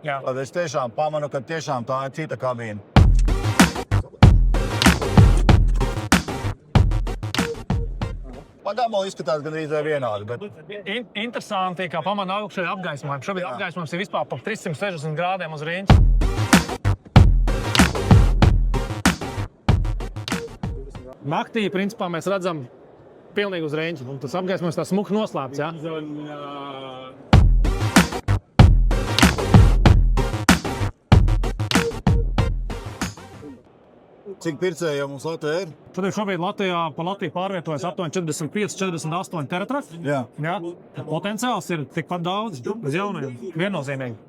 Jā. Tad es tiešām pamanu, ka tiešām tā ir cita kabīne. Padomā izskatās gandrīz vienādi, bet Interesanti, kā pamana augšējā apgaismojuma. Šobrīd apgaismojums ir vispār pa 360 grādiem uz riņķa. Naktī, principā, mēs redzam pilnīgi uz riņķa. Un tas apgaismojums tā smuki noslēpts, jā? cik pircēji jau mums Latvijā ir? Šobrīd pa Latviju pārvietojas aptuveni 45-48 teratrakti. Jā. Jā. Potenciāls ir tikpat daudz uz jaunajiem. Viennozīmīgi.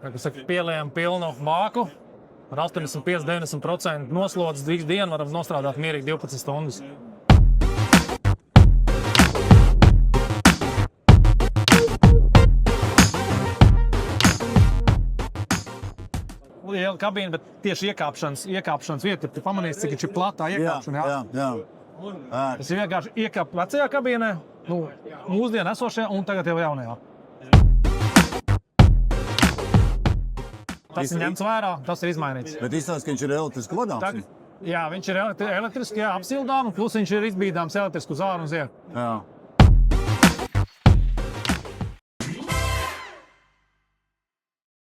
Kā saka, pieliejam pilnu māku. Ar 85-90% noslodzes visu dienu varam nostrādāt mierīgi 12 stundas. Liela kabīne, bet tieši iekāpšanas vieta. Tu pamanīsi, cik viņš ir platā iekāpšana. Jā. Tas ir vienkārši iekāpt vecajā kabīnē, mūsdienu esošajā un tagad jau jaunajā. Tas ir ņemts vērā, tas ir izmainīts. Bet izstāst, ka viņš ir elektriski vadāms. Jā, viņš ir elektriski apsildāms, plus viņš ir izbīdāms elektriski uz āru un uz iekšā. Jā.